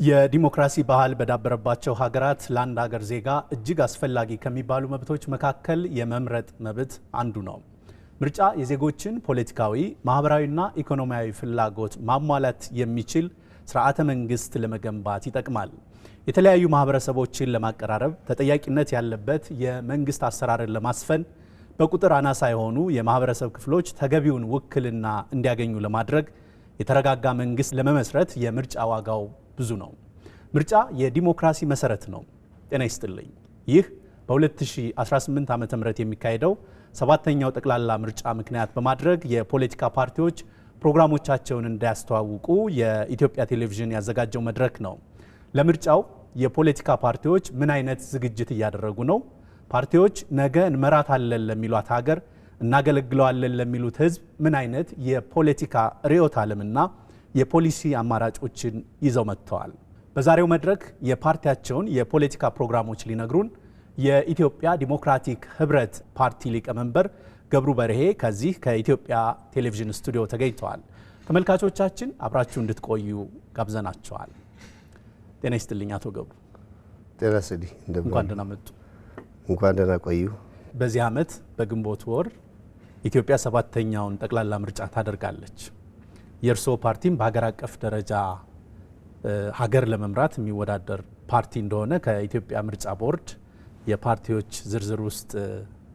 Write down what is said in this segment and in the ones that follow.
የዲሞክራሲ ባህል በዳበረባቸው ሀገራት ለአንድ ሀገር ዜጋ እጅግ አስፈላጊ ከሚባሉ መብቶች መካከል የመምረጥ መብት አንዱ ነው። ምርጫ የዜጎችን ፖለቲካዊ፣ ማህበራዊና ኢኮኖሚያዊ ፍላጎት ማሟላት የሚችል ስርዓተ መንግስት ለመገንባት ይጠቅማል። የተለያዩ ማህበረሰቦችን ለማቀራረብ፣ ተጠያቂነት ያለበት የመንግስት አሰራርን ለማስፈን፣ በቁጥር አናሳ የሆኑ የማህበረሰብ ክፍሎች ተገቢውን ውክልና እንዲያገኙ ለማድረግ፣ የተረጋጋ መንግስት ለመመስረት የምርጫ ዋጋው ብዙ ነው። ምርጫ የዲሞክራሲ መሰረት ነው። ጤና ይስጥልኝ። ይህ በ2018 ዓ.ም የሚካሄደው ሰባተኛው ጠቅላላ ምርጫ ምክንያት በማድረግ የፖለቲካ ፓርቲዎች ፕሮግራሞቻቸውን እንዲያስተዋውቁ የኢትዮጵያ ቴሌቪዥን ያዘጋጀው መድረክ ነው። ለምርጫው የፖለቲካ ፓርቲዎች ምን አይነት ዝግጅት እያደረጉ ነው? ፓርቲዎች ነገ እንመራታለን ለሚሏት ሀገር፣ እናገለግለዋለን ለሚሉት ህዝብ ምን አይነት የፖለቲካ ርዕዮተ ዓለምና የፖሊሲ አማራጮችን ይዘው መጥተዋል? በዛሬው መድረክ የፓርቲያቸውን የፖለቲካ ፕሮግራሞች ሊነግሩን የኢትዮጵያ ዲሞክራቲክ ህብረት ፓርቲ ሊቀመንበር ገብሩ በርሄ ከዚህ ከኢትዮጵያ ቴሌቪዥን ስቱዲዮ ተገኝተዋል። ተመልካቾቻችን አብራችሁ እንድትቆዩ ጋብዘናቸዋል። ጤና ይስጥልኝ አቶ ገብሩ። ጤና ይስጥልኝ። እንኳን ደህና መጡ። እንኳን ደህና ቆዩ። በዚህ ዓመት በግንቦት ወር ኢትዮጵያ ሰባተኛውን ጠቅላላ ምርጫ ታደርጋለች። የእርስዎ ፓርቲም በሀገር አቀፍ ደረጃ ሀገር ለመምራት የሚወዳደር ፓርቲ እንደሆነ ከኢትዮጵያ ምርጫ ቦርድ የፓርቲዎች ዝርዝር ውስጥ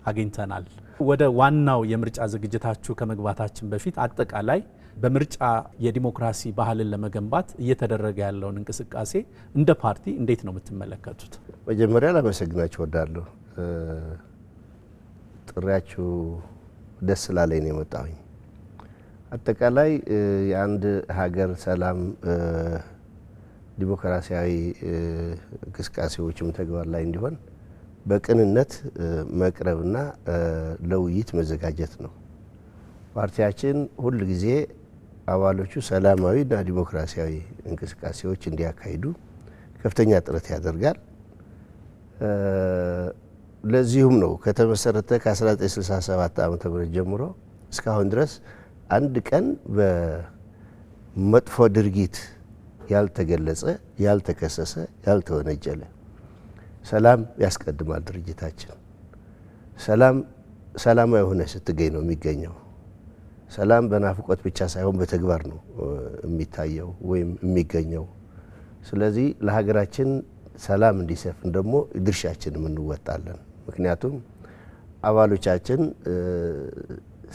አግኝተናል። ወደ ዋናው የምርጫ ዝግጅታችሁ ከመግባታችን በፊት አጠቃላይ በምርጫ የዲሞክራሲ ባህልን ለመገንባት እየተደረገ ያለውን እንቅስቃሴ እንደ ፓርቲ እንዴት ነው የምትመለከቱት? መጀመሪያ ላመሰግናችሁ እወዳለሁ። ጥሪያችሁ ደስ ስላለኝ ነው የመጣሁኝ። አጠቃላይ የአንድ ሀገር ሰላም፣ ዲሞክራሲያዊ እንቅስቃሴዎችም ተግባር ላይ እንዲሆን በቅንነት መቅረብና ለውይይት መዘጋጀት ነው። ፓርቲያችን ሁል ጊዜ አባሎቹ ሰላማዊና ዲሞክራሲያዊ እንቅስቃሴዎች እንዲያካሂዱ ከፍተኛ ጥረት ያደርጋል። ለዚሁም ነው ከተመሰረተ ከ1967 ዓ.ም ጀምሮ እስካሁን ድረስ አንድ ቀን በመጥፎ ድርጊት ያልተገለጸ፣ ያልተከሰሰ፣ ያልተወነጀለ ሰላም ያስቀድማል ድርጅታችን። ሰላማዊ ሆነ ስትገኝ ነው የሚገኘው። ሰላም በናፍቆት ብቻ ሳይሆን በተግባር ነው የሚታየው ወይም የሚገኘው። ስለዚህ ለሀገራችን ሰላም እንዲሰፍን ደግሞ ድርሻችንን እንወጣለን። ምክንያቱም አባሎቻችን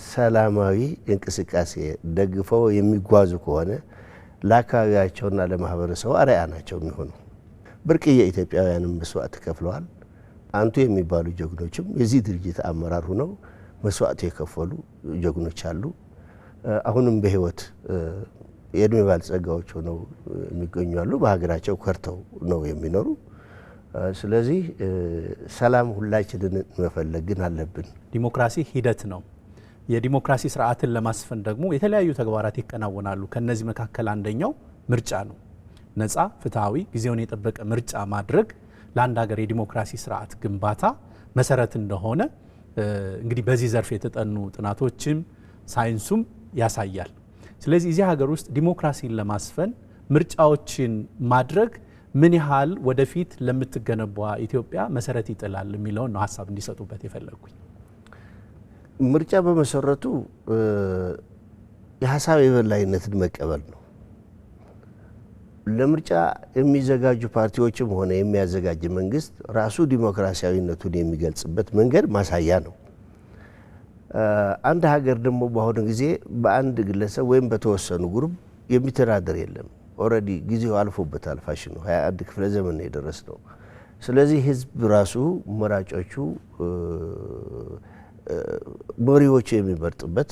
ሰላማዊ እንቅስቃሴ ደግፈው የሚጓዙ ከሆነ ለአካባቢያቸውና ለማህበረሰቡ አርአያ ናቸው የሚሆኑ። ብርቅዬ ኢትዮጵያውያንም መስዋዕት ከፍለዋል። አንቱ የሚባሉ ጀግኖችም የዚህ ድርጅት አመራር ሆነው መስዋዕት የከፈሉ ጀግኖች አሉ። አሁንም በህይወት የእድሜ ባለጸጋዎች ሆነው የሚገኙ አሉ። በሀገራቸው ኮርተው ነው የሚኖሩ። ስለዚህ ሰላም ሁላችንን መፈለግ ግን አለብን። ዲሞክራሲ ሂደት ነው። የዲሞክራሲ ስርዓትን ለማስፈን ደግሞ የተለያዩ ተግባራት ይከናወናሉ። ከነዚህ መካከል አንደኛው ምርጫ ነው። ነፃ፣ ፍትሃዊ፣ ጊዜውን የጠበቀ ምርጫ ማድረግ ለአንድ ሀገር የዲሞክራሲ ስርዓት ግንባታ መሰረት እንደሆነ እንግዲህ በዚህ ዘርፍ የተጠኑ ጥናቶችም ሳይንሱም ያሳያል። ስለዚህ እዚህ ሀገር ውስጥ ዲሞክራሲን ለማስፈን ምርጫዎችን ማድረግ ምን ያህል ወደፊት ለምትገነባ ኢትዮጵያ መሰረት ይጥላል የሚለውን ነው ሀሳብ እንዲሰጡበት የፈለግኩኝ። ምርጫ በመሰረቱ የሀሳብ የበላይነትን መቀበል ነው። ለምርጫ የሚዘጋጁ ፓርቲዎችም ሆነ የሚያዘጋጅ መንግስት ራሱ ዲሞክራሲያዊነቱን የሚገልጽበት መንገድ ማሳያ ነው። አንድ ሀገር ደግሞ በአሁኑ ጊዜ በአንድ ግለሰብ ወይም በተወሰኑ ግሩፕ የሚተዳደር የለም። ኦልሬዲ ጊዜው አልፎበታል። ፋሽኑ 21 ክፍለ ዘመን ነው የደረስነው። ስለዚህ ህዝብ ራሱ መራጮቹ መሪዎቹ የሚመርጥበት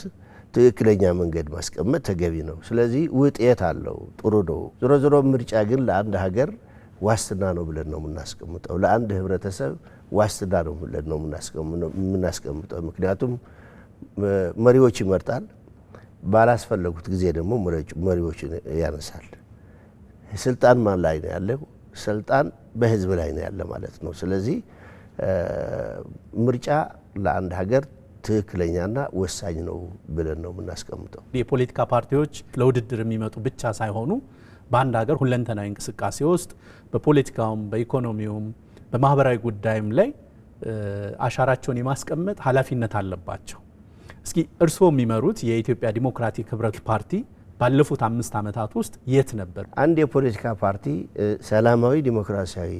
ትክክለኛ መንገድ ማስቀመጥ ተገቢ ነው። ስለዚህ ውጤት አለው፣ ጥሩ ነው። ዞሮ ዞሮ ምርጫ ግን ለአንድ ሀገር ዋስትና ነው ብለን ነው የምናስቀምጠው። ለአንድ ህብረተሰብ ዋስትና ነው ብለን ነው የምናስቀምጠው። ምክንያቱም መሪዎች ይመርጣል፣ ባላስፈለጉት ጊዜ ደግሞ መሪዎችን ያነሳል። ስልጣን ማን ላይ ነው ያለው? ስልጣን በህዝብ ላይ ነው ያለ ማለት ነው። ስለዚህ ምርጫ ለአንድ ሀገር ትክክለኛና ወሳኝ ነው ብለን ነው የምናስቀምጠው። የፖለቲካ ፓርቲዎች ለውድድር የሚመጡ ብቻ ሳይሆኑ በአንድ ሀገር ሁለንተናዊ እንቅስቃሴ ውስጥ በፖለቲካውም በኢኮኖሚውም በማህበራዊ ጉዳይም ላይ አሻራቸውን የማስቀመጥ ኃላፊነት አለባቸው። እስኪ እርስዎ የሚመሩት የኢትዮጵያ ዲሞክራቲክ ህብረት ፓርቲ ባለፉት 5 ዓመታት ውስጥ የት ነበር? አንድ የፖለቲካ ፓርቲ ሰላማዊ ዲሞክራሲያዊ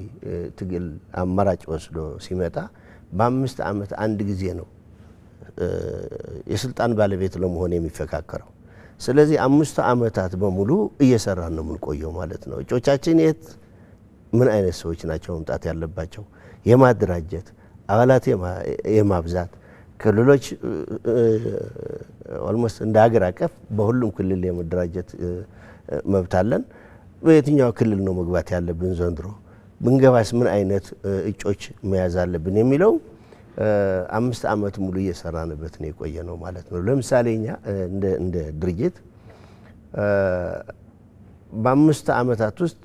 ትግል አማራጭ ወስዶ ሲመጣ በ5 ዓመት አንድ ጊዜ ነው የስልጣን ባለቤት ለመሆን የሚፈካከረው። ስለዚህ 5 ዓመታት በሙሉ እየሰራን ነው የምንቆየው ማለት ነው። እጮቻችን የት ምን አይነት ሰዎች ናቸው መምጣት ያለባቸው? የማደራጀት አባላት የማብዛት ክልሎች ኦልሞስት እንደ ሀገር አቀፍ በሁሉም ክልል የመደራጀት መብት አለን። በየትኛው ክልል ነው መግባት ያለብን? ዘንድሮ ብንገባስ ምን አይነት እጮች መያዝ አለብን የሚለው 5 ዓመት ሙሉ እየሰራንበት ነው የቆየ ነው ማለት ነው። ለምሳሌ እኛ እንደ ድርጅት በ5 ዓመታት ውስጥ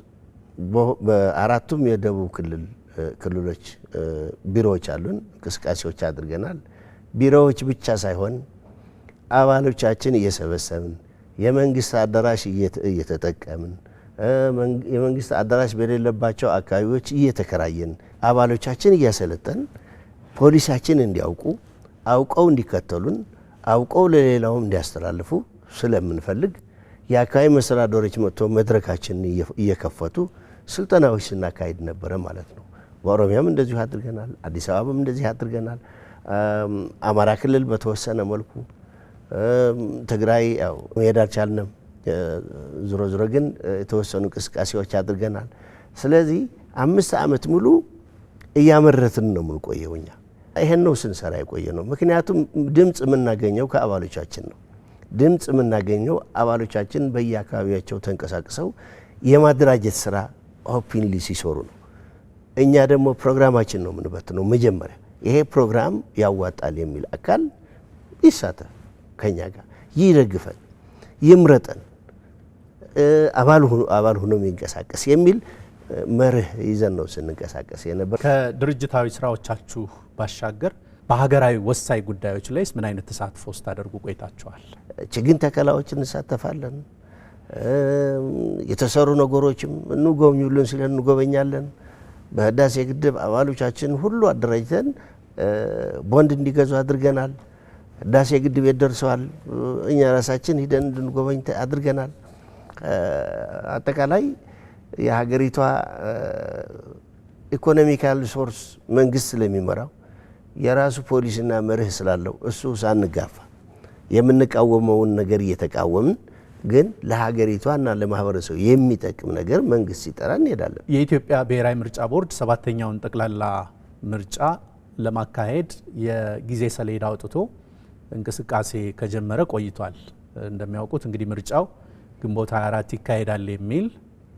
በአራቱም የደቡብ ክልሎች ቢሮዎች አሉን፣ እንቅስቃሴዎች አድርገናል። ቢሮዎች ብቻ ሳይሆን አባሎቻችን እየሰበሰብን የመንግስት አዳራሽ እየተጠቀምን የመንግስት አዳራሽ በሌለባቸው አካባቢዎች እየተከራየን አባሎቻችን እያሰለጠን ፖሊሳችን እንዲያውቁ አውቀው እንዲከተሉን አውቀው ለሌላውም እንዲያስተላልፉ ስለምንፈልግ የአካባቢ መስተዳድሮች መጥቶ መድረካችን እየከፈቱ ስልጠናዎች ስናካሂድ ነበረ ማለት ነው። በኦሮሚያም እንደዚሁ አድርገናል። አዲስ አበባም እንደዚህ አድርገናል። አማራ ክልል በተወሰነ መልኩ፣ ትግራይ ያው መሄድ አልቻልንም። ዞሮ ዞሮ ግን የተወሰኑ እንቅስቃሴዎች አድርገናል። ስለዚህ 5 ዓመት ሙሉ እያመረትን ነው የምንቆየው እኛ። ይሄን ነው ስንሰራ የቆየ ነው። ምክንያቱም ድምፅ የምናገኘው ከአባሎቻችን ነው። ድምፅ የምናገኘው አባሎቻችን በየአካባቢያቸው ተንቀሳቅሰው የማደራጀት ስራ ኦፕንሊ ሲሰሩ ነው። እኛ ደግሞ ፕሮግራማችን ነው የምንበትነው። መጀመሪያ ይሄ ፕሮግራም ያዋጣል የሚል አካል ይሳተፍ፣ ከኛ ጋር ይደግፈን፣ ይምረጠን፣ አባል ሆኖ የሚንቀሳቀስ የሚል መርህ ይዘን ነው ስንንቀሳቀስ የነበር። ከድርጅታዊ ስራዎቻችሁ ባሻገር በሀገራዊ ወሳኝ ጉዳዮች ላይስ ምን አይነት ተሳትፎ ስታደርጉ ቆይታችኋል? ችግኝ ተከላዎች እንሳተፋለን። የተሰሩ ነገሮችም እንጎብኙልን ሲለን እንጎበኛለን። በህዳሴ ግድብ አባሎቻችን ሁሉ አደራጅተን ቦንድ እንዲገዙ አድርገናል። ህዳሴ ግድብ የደርሰዋል፣ እኛ ራሳችን ሂደን እንድንጎበኝ አድርገናል። አጠቃላይ የሀገሪቷ ኢኮኖሚካል ሶርስ መንግስት ስለሚመራው የራሱ ፖሊሲና መርህ ስላለው እሱ ሳንጋፋ የምንቃወመውን ነገር እየተቃወምን ግን ለሀገሪቷና ለማህበረሰቡ የሚጠቅም ነገር መንግስት ሲጠራ እንሄዳለን። የኢትዮጵያ ብሔራዊ ምርጫ ቦርድ 7ኛውን ጠቅላላ ምርጫ ለማካሄድ የጊዜ ሰሌዳ አውጥቶ እንቅስቃሴ ከጀመረ ቆይቷል። እንደሚያውቁት እንግዲህ ምርጫው ግንቦት 24 ይካሄዳል የሚል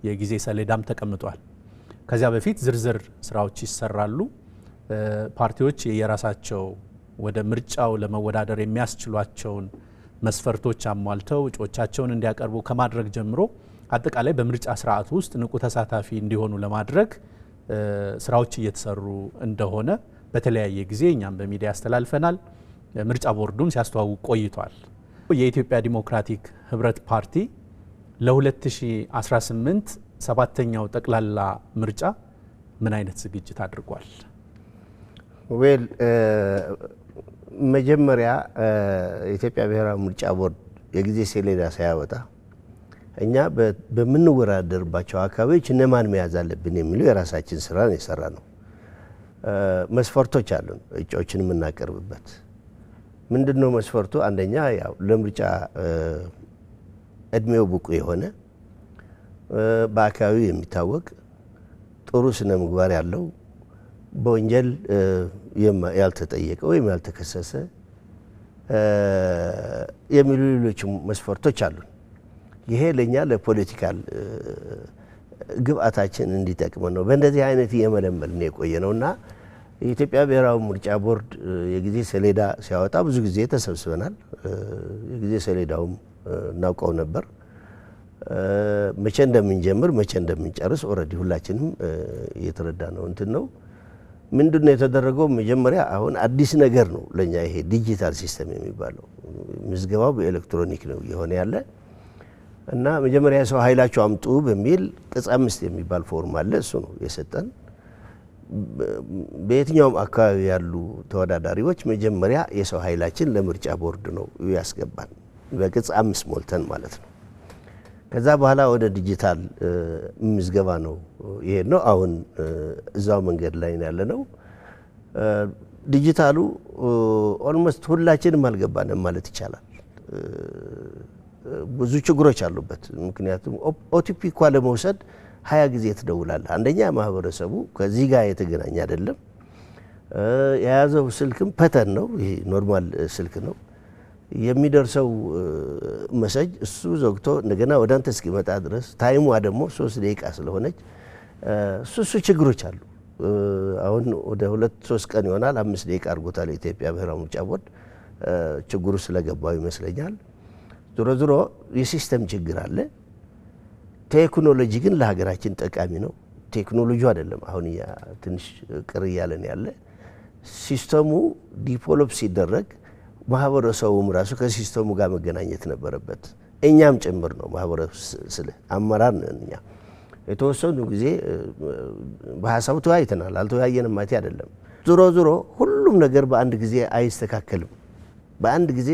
የጊዜ ሰሌዳም ተቀምጧል። ከዚያ በፊት ዝርዝር ስራዎች ይሰራሉ። ፓርቲዎች የራሳቸው ወደ ምርጫው ለመወዳደር የሚያስችሏቸውን መስፈርቶች አሟልተው እጩዎቻቸውን እንዲያቀርቡ ከማድረግ ጀምሮ አጠቃላይ በምርጫ ስርዓት ውስጥ ንቁ ተሳታፊ እንዲሆኑ ለማድረግ ስራዎች እየተሰሩ እንደሆነ በተለያየ ጊዜ እኛም በሚዲያ ያስተላልፈናል። ምርጫ ቦርዱም ሲያስተዋውቅ ቆይቷል። የኢትዮጵያ ዲሞክራቲክ ህብረት ፓርቲ ለ2018 7ኛው ጠቅላላ ምርጫ ምን አይነት ዝግጅት አድርጓል? ዌል መጀመሪያ የኢትዮጵያ ብሔራዊ ምርጫ ቦርድ የጊዜ ሰሌዳ ሳያወጣ እኛ በምንወዳደርባቸው አካባቢዎች እነማን መያዝ አለብን የሚለው የራሳችን ስራ ነው የሰራ ነው። መስፈርቶች አሉን እጩዎችን የምናቀርብበት። ምንድነው መስፈርቱ? አንደኛ ያው ለምርጫ እድሜው ብቁ የሆነ በአካባቢው የሚታወቅ ጥሩ ስነ ምግባር ያለው በወንጀል ያልተጠየቀ ወይም ያልተከሰሰ የሚሉ ሌሎችም መስፈርቶች አሉን። ይሄ ለኛ ለፖለቲካል ግብአታችን እንዲጠቅመን ነው። በእንደዚህ አይነት እየመለመልን የቆየ ነውና የኢትዮጵያ ብሔራዊ ምርጫ ቦርድ የጊዜ ሰሌዳ ሲያወጣ ብዙ ጊዜ ተሰብስበናል። የጊዜ ሰሌዳውም እናውቀው ነበር። መቼ እንደምንጀምር መቼ እንደምንጨርስ ኦልሬዲ ሁላችንም እየተረዳ ነው እንትን ነው። ምንድነው የተደረገው? መጀመሪያ አሁን አዲስ ነገር ነው ለኛ ይሄ ዲጂታል ሲስተም የሚባለው። ምዝገባው በኤሌክትሮኒክ ነው የሆነ ያለ። እና መጀመሪያ ሰው ኃይላችሁ አምጡ በሚል ቅጽ 5 የሚባል ፎርም አለ። እሱ ነው የሰጠን። በየትኛውም አካባቢ ያሉ ተወዳዳሪዎች መጀመሪያ የሰው ኃይላችን ለምርጫ ቦርድ ነው ያስገባን በቅጽ 5 ሞልተን ማለት ነው። ከዛ በኋላ ወደ ዲጂታል ምዝገባ ነው ይሄድ ነው። አሁን እዛው መንገድ ላይ ያለ ነው። ዲጂታሉ ኦልሞስት ሁላችንም አልገባንም ማለት ይቻላል። ብዙ ችግሮች አሉበት። ምክንያቱም ኦቲፒ እንኳ ለመውሰድ 20 ጊዜ ትደውላለህ። አንደኛ ማህበረሰቡ ከዚህ ጋር የተገናኘ አይደለም። የያዘው ስልክም ፐተን ነው። ይሄ ኖርማል ስልክ ነው። የሚደርሰው መሰጅ እሱ ዘግቶ እንደገና ወደ አንተ እስኪመጣ ድረስ ታይሟ ደግሞ 3 ደቂቃ ስለሆነች እሱ ችግሮች አሉ። አሁን ወደ 2-3 ቀን ይሆናል 5 ደቂቃ አድርጎታል የኢትዮጵያ ብሔራዊ ምርጫ ቦርድ። ችግሩ ስለገባው ይመስለኛል። ዞሮ የሲስተም ችግር አለ። ቴክኖሎጂ ግን ለሀገራችን ጠቃሚ ነው። ቴክኖሎጂው አይደለም አሁን ትንሽ ቅር እያለን ያለ ሲስተሙ ዲቨሎፕ ሲደረግ ማህበረሰቡም ራሱ ከሲስተሙ ጋር መገናኘት ነበረበት። እኛም ጭምር ነው ማህበረሰብ አመራር ነን እኛ። የተወሰኑ ጊዜ በሀሳቡ ተወያይተናል። አልተወያየንም ማለት አይደለም። ዞሮ ሁሉም ነገር በአንድ ጊዜ አይስተካከልም። በአንድ ጊዜ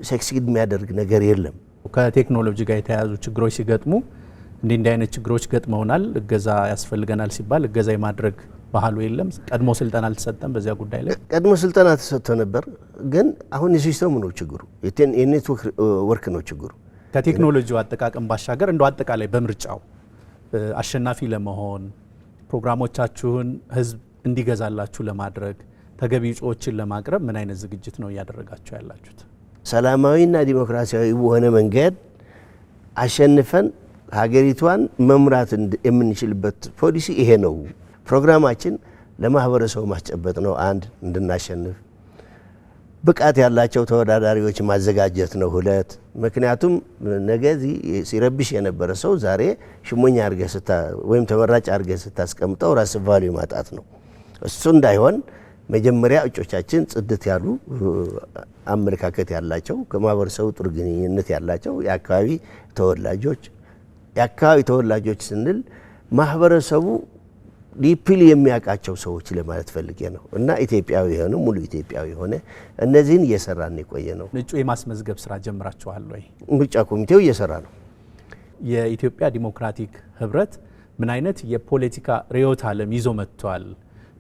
ሰክሲድ የሚያደርግ ነገር የለም። ከቴክኖሎጂ ጋር የተያያዙ ችግሮች ሲገጥሙ እንዲህ አይነት ችግሮች ገጥመውናል፣ እገዛ ያስፈልገናል ሲባል እገዛ የማድረግ ባህሉ የለም። ቀድሞ ስልጠና አልተሰጠም በዚያ ጉዳይ ላይ። ቀድሞ ስልጠና ተሰጥቶ ነበር፣ ግን አሁን የሲስተሙ ነው ችግሩ፣ የኔትወርክ ነው ችግሩ። ከቴክኖሎጂው አጠቃቀም ባሻገር እንደው አጠቃላይ በምርጫው አሸናፊ ለመሆን ፕሮግራሞቻችሁን ህዝብ እንዲገዛላችሁ ለማድረግ ተገቢ እጩዎችን ለማቅረብ ምን አይነት ዝግጅት ነው እያደረጋችሁ ያላችሁት? ሰላማዊና ዲሞክራሲያዊ በሆነ መንገድ አሸንፈን ሀገሪቷን መምራት የምንችልበት ፖሊሲ ይሄ ነው። ፕሮግራማችን ለማህበረሰቡ ማስጨበጥ ነው። አንድ እንድናሸንፍ ብቃት ያላቸው ተወዳዳሪዎች ማዘጋጀት ነው። 2 ምክንያቱም ነገ ሲረብሽ የነበረ ሰው ዛሬ ሽሞኛ አድርገህ ወይም ተመራጭ አድርገህ ስታስቀምጠው ራስ ቫልዩ ማጣት ነው። እሱ እንዳይሆን መጀመሪያ እጮቻችን ጽድት ያሉ አመለካከት ያላቸው ከማህበረሰቡ ጥሩ ግንኙነት ያላቸው የአካባቢ ተወላጆች ስንል ማህበረሰቡ ዲፕሊ የሚያውቃቸው ሰዎች ለማለት ፈልጌ ነው እና ኢትዮጵያዊ የሆነ ሙሉ ኢትዮጵያዊ የሆነ እነዚህን እየሰራን የቆየ ነው። እጩ የማስመዝገብ ስራ ጀምራችኋል ወይ? ምርጫ ኮሚቴው እየሰራ ነው። የኢትዮጵያ ዲሞክራቲክ ህብረት ምን አይነት የፖለቲካ ርዕዮተ ዓለም ይዞ መጥቷል?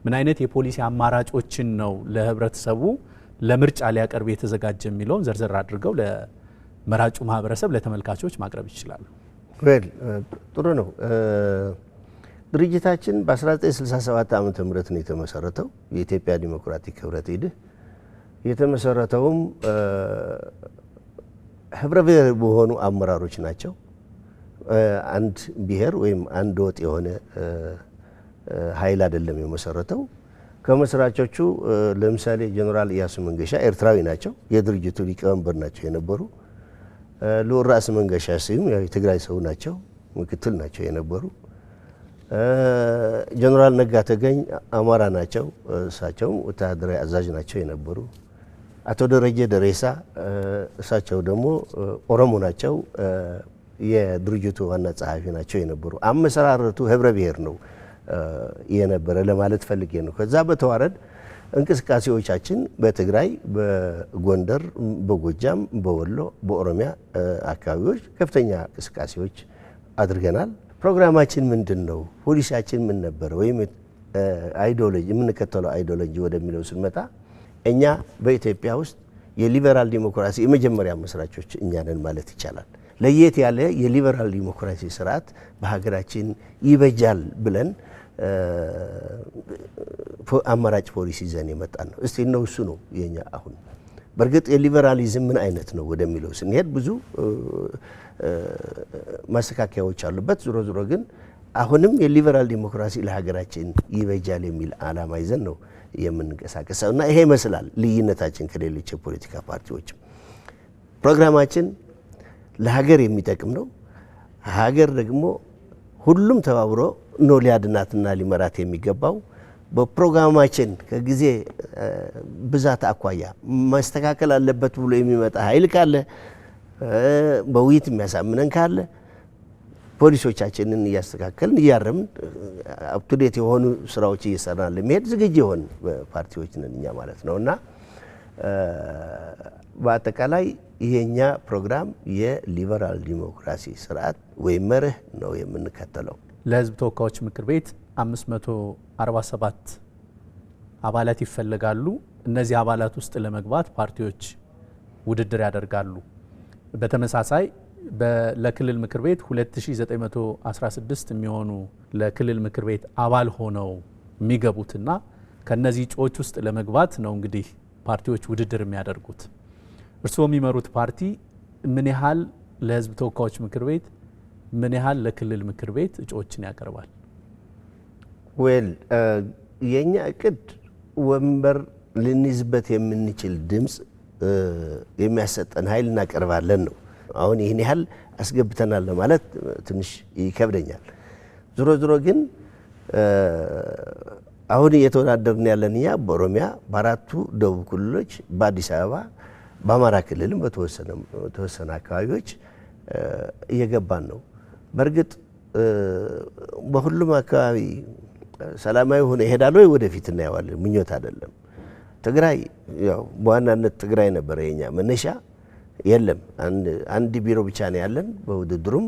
ምን አይነት የፖሊሲ አማራጮችን ነው ለህብረተሰቡ ለምርጫ ሊያቀርብ የተዘጋጀ የሚለውን ዘርዘር አድርገው ለመራጩ ማህበረሰብ ለተመልካቾች ማቅረብ ይችላሉ? ጥሩ ነው። ድርጅታችን በ1967 ዓመተ ምህረት ነው የተመሰረተው። የኢትዮጵያ ዲሞክራቲክ ህብረት የተመሰረተውም ህብረ ብሔር በሆኑ አመራሮች ናቸው። አንድ ብሔር ወይም አንድ ወጥ የሆነ ኃይል አይደለም የመሰረተው። ከመስራቾቹ ለምሳሌ ጀነራል ኢያሱ መንገሻ ኤርትራዊ ናቸው። የድርጅቱ ሊቀመንበር ናቸው የነበሩ። ልዑል ራስ መንገሻ ስዩም የትግራይ ሰው ናቸው፣ ምክትል ናቸው የነበሩ። ጀነራል ነጋ ተገኝ አማራ ናቸው፣ እሳቸውም ወታደራዊ አዛዥ ናቸው የነበሩ። አቶ ደረጀ ደሬሳ እሳቸው ደግሞ ኦሮሞ ናቸው፣ የድርጅቱ ዋና ጸሐፊ ናቸው የነበሩ። አመሰራረቱ ህብረ ብሔር ነው የነበረ ለማለት ፈልጌ ነው። ከዛ በተዋረድ እንቅስቃሴዎቻችን በትግራይ፣ በጎንደር፣ በጎጃም፣ በወሎ፣ በኦሮሚያ አካባቢዎች ከፍተኛ እንቅስቃሴዎች አድርገናል። ፕሮግራማችን ምንድን ነው? ፖሊሲያችን ምን ነበር? ወይም አይዲዮሎጂ የምንከተለው አይዲዮሎጂ ወደሚለው ስንመጣ እኛ በኢትዮጵያ ውስጥ የሊበራል ዲሞክራሲ የመጀመሪያ መስራቾች እኛ ነን ማለት ይቻላል። ለየት ያለ የሊበራል ዲሞክራሲ ስርዓት በሀገራችን ይበጃል ብለን አማራጭ ፖሊሲ ይዘን የመጣን ነው። እስቲ ነው እሱ ነው የኛ። አሁን በእርግጥ የሊበራሊዝም ምን አይነት ነው ወደሚለው ስንሄድ ብዙ ማስተካከያዎች አሉበት። ዞሮ ግን አሁንም የሊበራል ዲሞክራሲ ለሀገራችን ይበጃል የሚል አላማ ይዘን ነው የምንንቀሳቀሰው እና ይሄ ይመስላል ልዩነታችን ከሌሎች የፖለቲካ ፓርቲዎች። ፕሮግራማችን ለሀገር የሚጠቅም ነው። ሀገር ደግሞ ሁሉም ተባብሮ ነው ሊያድናትና ሊመራት የሚገባው። በፕሮግራማችን ከጊዜ ብዛት አኳያ ማስተካከል አለበት ብሎ የሚመጣ ኃይል ካለ በውይይት የሚያሳምነን ካለ ፖሊሶቻችንን እያስተካከልን እያረምን አፕቱዴት የሆኑ ስራዎች እየሰራን ለመሄድ ዝግጁ የሆን ፓርቲዎች ነን እኛ ማለት ነውና በአጠቃላይ ይሄኛ ፕሮግራም የሊበራል ዲሞክራሲ ስርዓት ወይም መርህ ነው የምንከተለው። ለህዝብ ተወካዮች ምክር ቤት 547 አባላት ይፈልጋሉ። እነዚህ አባላት ውስጥ ለመግባት ፓርቲዎች ውድድር ያደርጋሉ። በተመሳሳይ ለክልል ምክር ቤት 2916 የሚሆኑ ለክልል ምክር ቤት አባል ሆነው የሚገቡትና ከነዚህ እጩዎች ውስጥ ለመግባት ነው እንግዲህ ፓርቲዎች ውድድር የሚያደርጉት። እርስዎ የሚመሩት ፓርቲ ምን ያህል ለህዝብ ተወካዮች ምክር ቤት ምን ያህል ለክልል ምክር ቤት እጩዎችን ያቀርባል? የኛ እቅድ ወንበር ልንይዝበት የምንችል ድምፅ የሚያሰጠን ኃይል እናቀርባለን ነው። አሁን ይህን ያህል አስገብተናል ለማለት ትንሽ ይከብደኛል። ዞሮ ግን አሁን እየተወዳደርን ያለን እኛ በኦሮሚያ በአራቱ ደቡብ ክልሎች በአዲስ አበባ በአማራ ክልልም በተወሰነ አካባቢዎች እየገባን ነው። በእርግጥ በሁሉም አካባቢ ሰላማዊ ሆነ ይሄዳል ወይ ወደፊት እናየዋለን፣ ምኞት አይደለም። ትግራይ ያው በዋናነት ትግራይ ነበረ የኛ መነሻ። የለም አንድ ቢሮ ብቻ ነው ያለን። በውድድሩም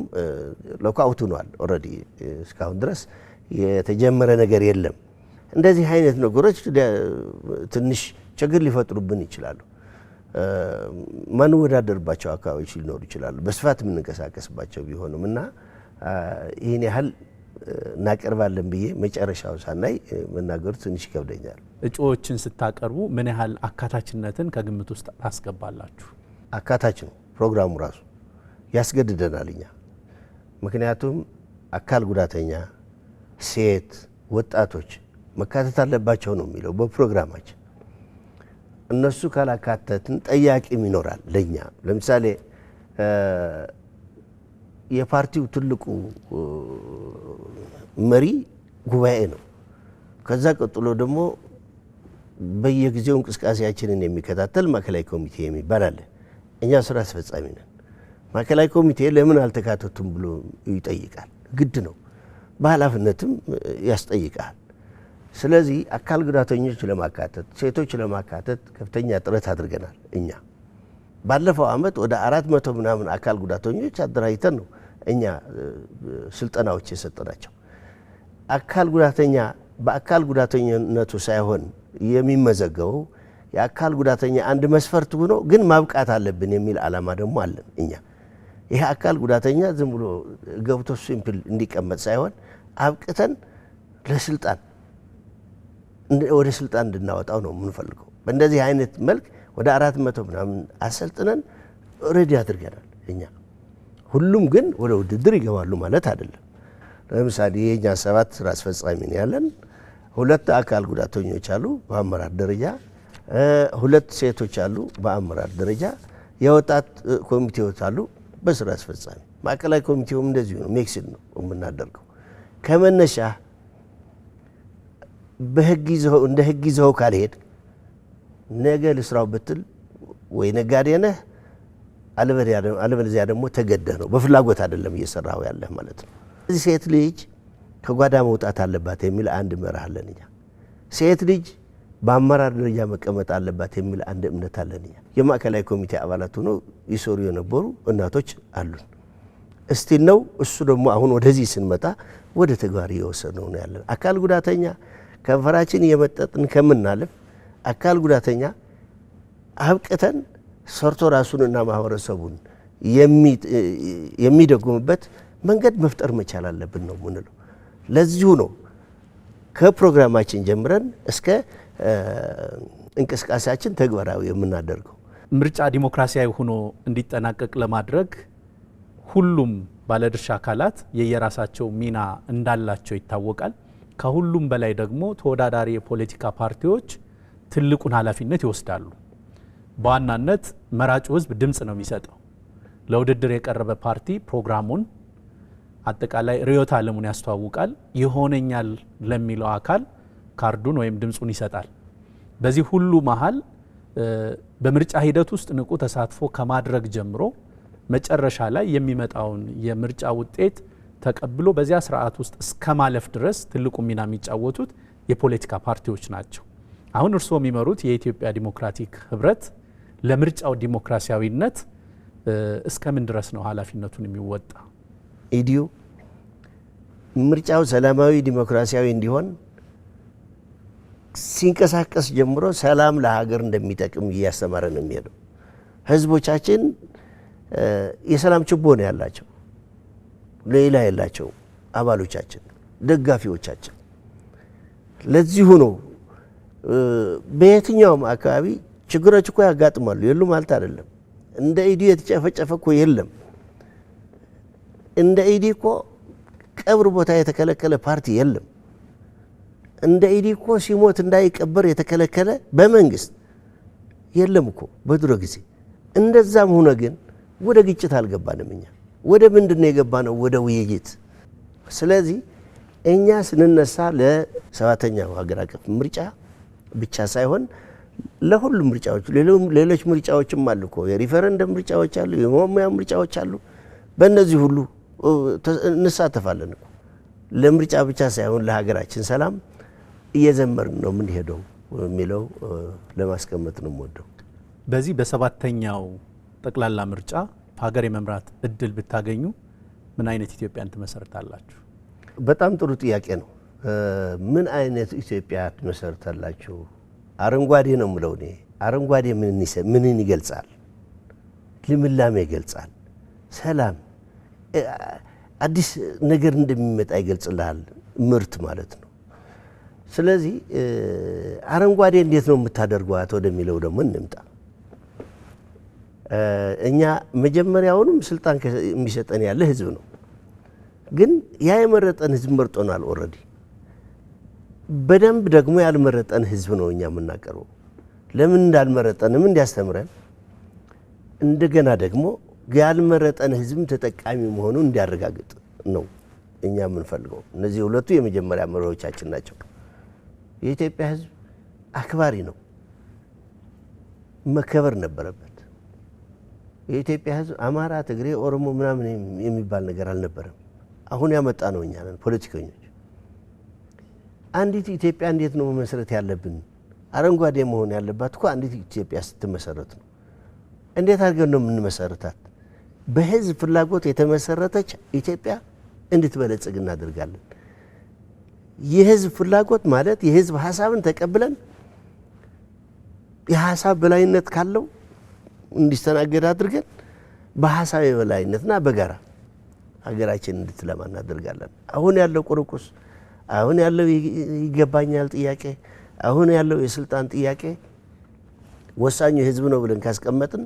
ሎካውት ሆኗል ኦልሬዲ። እስካሁን ድረስ የተጀመረ ነገር የለም። እንደዚህ አይነት ነገሮች ትንሽ ችግር ሊፈጥሩብን ይችላሉ። ማንወዳደርባቸው አካባቢዎች ሊኖሩ ይችላሉ በስፋት የምንንቀሳቀስባቸው ቢሆንም እና ይህን ያህል እናቀርባለን ብዬ መጨረሻው ሳናይ መናገሩ ትንሽ ይከብደኛል። እጩዎችን ስታቀርቡ ምን ያህል አካታችነትን ከግምት ውስጥ ታስገባላችሁ? አካታች ነው ፕሮግራሙ ራሱ ያስገድደናል እኛ። ምክንያቱም አካል ጉዳተኛ፣ ሴት፣ ወጣቶች መካተት አለባቸው ነው የሚለው በፕሮግራማችን። እነሱ ካላካተትን ጠያቂም ይኖራል ለኛ። ለምሳሌ የፓርቲው ትልቁ መሪ ጉባኤ ነው። ከዛ ቀጥሎ ደግሞ በየጊዜው እንቅስቃሴያችንን የሚከታተል ማዕከላዊ ኮሚቴ የሚባል አለ። እኛ ስራ አስፈጻሚ ነን። ማዕከላዊ ኮሚቴ ለምን አልተካተቱም ብሎ ይጠይቃል። ግድ ነው፣ በኃላፊነትም ያስጠይቃል። ስለዚህ አካል ጉዳተኞች ለማካተት፣ ሴቶች ለማካተት ከፍተኛ ጥረት አድርገናል እኛ። ባለፈው አመት ወደ 400 ምናምን አካል ጉዳተኞች አደራጅተን ነው እኛ ስልጠናዎች የሰጠናቸው። አካል ጉዳተኛ በአካል ጉዳተኝነቱ ሳይሆን የሚመዘገበው የአካል ጉዳተኛ አንድ መስፈርት ሆኖ ግን ማብቃት አለብን የሚል ዓላማ ደግሞ አለን እኛ። ይሄ አካል ጉዳተኛ ዝም ብሎ ገብቶ ሲምፕል እንዲቀመጥ ሳይሆን አብቅተን ለስልጣን ወደ ስልጣን እንድናወጣው ነው የምንፈልገው። በእንደዚህ አይነት መልክ ወደ 400 ምናምን አሰልጥነን ሬዲ አድርገናል እኛ። ሁሉም ግን ወደ ውድድር ይገባሉ ማለት አይደለም። ለምሳሌ የኛ 7 ስራ አስፈጻሚ ነው ያለን። 2 አካል ጉዳተኞች አሉ በአመራር ደረጃ፣ 2 ሴቶች አሉ በአመራር ደረጃ፣ የወጣት ኮሚቴዎች አሉ በስራ አስፈጻሚ። ማዕከላዊ ኮሚቴውም እንደዚሁ ነው፣ ሜክሲን ነው የምናደርገው። ከመነሻ በህግ ይዘው እንደ ህግ ይዘው ካልሄድ ነገ ልስራው ብትል ወይ ነጋዴ ነህ አለበለዚያ ደግሞ ተገደህ ነው። በፍላጎት አይደለም እየሰራው ያለህ ማለት ነው። እዚህ ሴት ልጅ ከጓዳ መውጣት አለባት የሚል አንድ መርህ አለን እኛ። ሴት ልጅ በአመራር ደረጃ መቀመጥ አለባት የሚል አንድ እምነት አለን እኛ። የማዕከላዊ ኮሚቴ አባላት ሆነው ይሰሩ የነበሩ እናቶች አሉን። እስቲ ነው እሱ ደግሞ አሁን ወደዚህ ስንመጣ ወደ ተግባር እየወሰድነው ነው ያለን። አካል ጉዳተኛ ከንፈራችን እየመጠጥን ከምናልፍ አካል ጉዳተኛ አብቅተን ሰርቶ ራሱንና ማህበረሰቡን የሚደጉምበት መንገድ መፍጠር መቻል አለብን ነው የምንለው። ለዚሁ ነው ከፕሮግራማችን ጀምረን እስከ እንቅስቃሴያችን ተግባራዊ የምናደርገው። ምርጫ ዲሞክራሲያዊ ሆኖ እንዲጠናቀቅ ለማድረግ ሁሉም ባለድርሻ አካላት የየራሳቸው ሚና እንዳላቸው ይታወቃል። ከሁሉም በላይ ደግሞ ተወዳዳሪ የፖለቲካ ፓርቲዎች ትልቁን ኃላፊነት ይወስዳሉ። በዋናነት መራጩ ህዝብ ድምጽ ነው የሚሰጠው። ለውድድር የቀረበ ፓርቲ ፕሮግራሙን አጠቃላይ ርዕዮተ ዓለሙን ያስተዋውቃል። ይሆነኛል ለሚለው አካል ካርዱን ወይም ድምጹን ይሰጣል። በዚህ ሁሉ መሃል በምርጫ ሂደት ውስጥ ንቁ ተሳትፎ ከማድረግ ጀምሮ መጨረሻ ላይ የሚመጣውን የምርጫ ውጤት ተቀብሎ በዚያ ስርዓት ውስጥ እስከ ማለፍ ድረስ ትልቁ ሚና የሚጫወቱት የፖለቲካ ፓርቲዎች ናቸው። አሁን እርስዎ የሚመሩት የኢትዮጵያ ዲሞክራቲክ ህብረት ለምርጫው ዲሞክራሲያዊነት እስከምን ድረስ ነው ኃላፊነቱን የሚወጣ? ኢዲዩ ምርጫው ሰላማዊ ዲሞክራሲያዊ እንዲሆን ሲንቀሳቀስ ጀምሮ ሰላም ለሀገር እንደሚጠቅም እያስተማረ ነው የሚሄደው። ህዝቦቻችን የሰላም ችቦ ነው ያላቸው፣ ሌላ የላቸው። አባሎቻችን፣ ደጋፊዎቻችን ለዚሁ ነው። በየትኛውም አካባቢ ችግሮች እኮ ያጋጥማሉ፣ የሉም ማለት አይደለም። እንደ ኢዲ የተጨፈጨፈ እኮ የለም። እንደ ኢዲ እኮ ቀብር ቦታ የተከለከለ ፓርቲ የለም። እንደ ኢዲ እኮ ሲሞት እንዳይቀበር የተከለከለ በመንግስት የለም እኮ በድሮ ጊዜ። እንደዛም ሆነ ግን ወደ ግጭት አልገባንም። እኛ ወደ ምንድነው የገባነው? ወደ ውይይት። ስለዚህ እኛ ስንነሳ ለሰባተኛው ሀገር አቀፍ ምርጫ ብቻ ሳይሆን ለሁሉም ምርጫዎች፣ ሌሎች ምርጫዎችም አሉ እኮ የሪፈረንደም ምርጫዎች አሉ፣ የመሙያ ምርጫዎች አሉ። በእነዚህ ሁሉ እንሳተፋለን እኮ። ለምርጫ ብቻ ሳይሆን ለሀገራችን ሰላም እየዘመርን ነው የምንሄደው የሚለው ለማስቀመጥ ነው የምወደው። በዚህ በሰባተኛው ጠቅላላ ምርጫ ሀገር የመምራት እድል ብታገኙ ምን አይነት ኢትዮጵያን ትመሰርታላችሁ? በጣም ጥሩ ጥያቄ ነው። ምን አይነት ኢትዮጵያ ትመሰርታላችሁ? አረንጓዴ ነው የምለው እኔ። አረንጓዴ ምንን ይገልጻል? ልምላሜ ይገልጻል። ሰላም፣ አዲስ ነገር እንደሚመጣ ይገልጽልሃል። ምርት ማለት ነው። ስለዚህ አረንጓዴ እንዴት ነው የምታደርጓት ወደሚለው ደግሞ እንምጣ። እኛ መጀመሪያውንም ስልጣን የሚሰጠን ያለ ህዝብ ነው። ግን ያ የመረጠን ህዝብ መርጦናል ኦልሬዲ። በደንብ ደግሞ ያልመረጠን ህዝብ ነው እኛ የምናቀርበው። ለምን እንዳልመረጠንም እንዲያስተምረን፣ እንደገና ደግሞ ያልመረጠን ህዝብ ተጠቃሚ መሆኑን እንዲያረጋግጥ ነው እኛ የምንፈልገው። እነዚህ ሁለቱ የመጀመሪያ መሪዎቻችን ናቸው። የኢትዮጵያ ህዝብ አክባሪ ነው፣ መከበር ነበረበት። የኢትዮጵያ ህዝብ አማራ፣ ትግሬ፣ ኦሮሞ ምናምን የሚባል ነገር አልነበረም። አሁን ያመጣ ነው እኛ ነን ፖለቲከኞች። አንዲት ኢትዮጵያ እንዴት ነው መመስረት ያለብን? አረንጓዴ መሆን ያለባት እኮ አንዲት ኢትዮጵያ ስትመሰረት ነው። እንዴት አድርገን ነው የምንመሰርታት? በህዝብ ፍላጎት የተመሰረተች ኢትዮጵያ እንድትበለጽግ እናደርጋለን። የህዝብ ፍላጎት ማለት የህዝብ ሀሳብን ተቀብለን የሀሳብ በላይነት ካለው እንዲስተናገድ አድርገን በሀሳብ የበላይነትና በጋራ ሀገራችን እንድትለማ እናደርጋለን። አሁን ያለው ቁርቁስ፣ አሁን ያለው ይገባኛል ጥያቄ፣ አሁን ያለው የስልጣን ጥያቄ ወሳኙ ህዝብ ነው ብለን ካስቀመጥን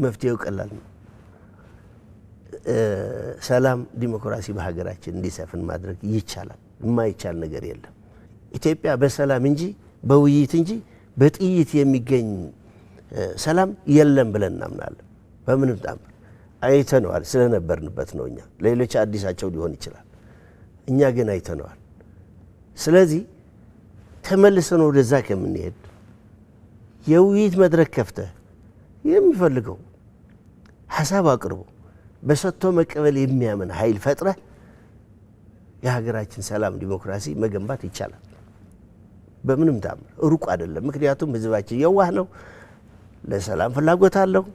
መፍትሄው ቀላል ነው። ሰላም፣ ዲሞክራሲ በሀገራችን እንዲሰፍን ማድረግ ይቻላል። የማይቻል ነገር የለም። ኢትዮጵያ በሰላም እንጂ በውይይት እንጂ በጥይት የሚገኝ ሰላም የለም ብለን እናምናለን። በምንም ታምር አይተነዋል። ስለነበርንበት ነው። እኛ ሌሎች አዲሳቸው ሊሆን ይችላል፣ እኛ ግን አይተነዋል። ስለዚህ ተመልሰን ወደዛ ከምንሄድ የውይይት መድረክ ከፍተህ የሚፈልገው ሀሳብ አቅርቦ በሰጥቶ መቀበል የሚያምን ኃይል ፈጥረህ የሀገራችን ሰላም ዲሞክራሲ መገንባት ይቻላል። በምንም ታምር ሩቅ አይደለም። ምክንያቱም ህዝባችን የዋህ ነው፣ ለሰላም ፍላጎት አለው፣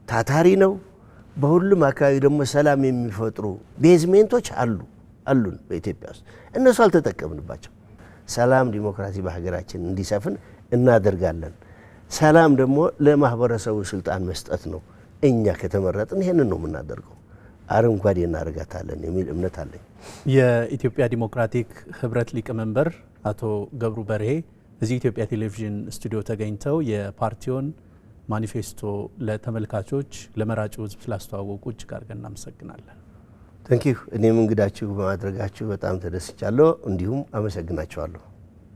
ታታሪ ነው። በሁሉም አካባቢ ደግሞ ሰላም የሚፈጥሩ ቤዝሜንቶች አሉን በኢትዮጵያ ውስጥ። እነሱ አልተጠቀምንባቸው። ሰላም ዲሞክራሲ በሀገራችን እንዲሰፍን እናደርጋለን። ሰላም ደግሞ ለማህበረሰቡ ስልጣን መስጠት ነው። እኛ ከተመረጥን ይሄንን ነው የምናደርገው። አረንጓዴ እናደርጋታለን የሚል እምነት አለኝ። የኢትዮጵያ ዲሞክራቲክ ህብረት ሊቀመንበር አቶ ገብሩ በርሄ እዚህ ኢትዮጵያ ቴሌቪዥን ስቱዲዮ ተገኝተው የፓርቲውን ማኒፌስቶ ለተመልካቾች ለመራጩ ህዝብ ስላስተዋወቁ እጅግ አድርገን እናመሰግናለን። ታንኪዩ። እኔም እንግዳችሁ በማድረጋችሁ በጣም ተደስቻለሁ። እንዲሁም አመሰግናችኋለሁ።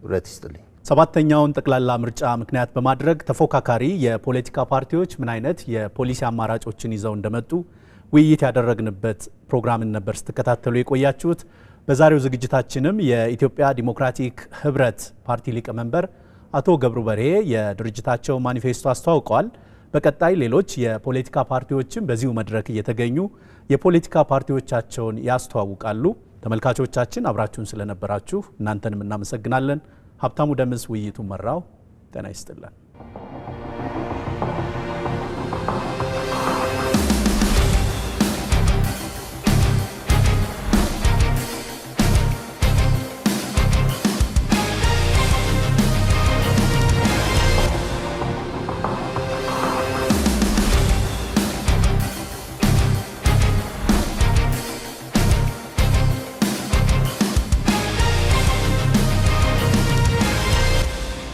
ውረት ይስጥልኝ። ሰባተኛውን ጠቅላላ ምርጫ ምክንያት በማድረግ ተፎካካሪ የፖለቲካ ፓርቲዎች ምን አይነት የፖሊሲ አማራጮችን ይዘው እንደመጡ ውይይት ያደረግንበት ፕሮግራምን ነበር ስትከታተሉ የቆያችሁት። በዛሬው ዝግጅታችንም የኢትዮጵያ ዲሞክራቲክ ህብረት ፓርቲ ሊቀመንበር አቶ ገብሩ በርሄ የድርጅታቸው ማኒፌስቶ አስተዋውቀዋል። በቀጣይ ሌሎች የፖለቲካ ፓርቲዎችም በዚሁ መድረክ እየተገኙ የፖለቲካ ፓርቲዎቻቸውን ያስተዋውቃሉ። ተመልካቾቻችን አብራችሁን ስለነበራችሁ እናንተንም እናመሰግናለን። ሀብታሙ ደምስ ውይይቱን መራው። ጤና ይስጥልን።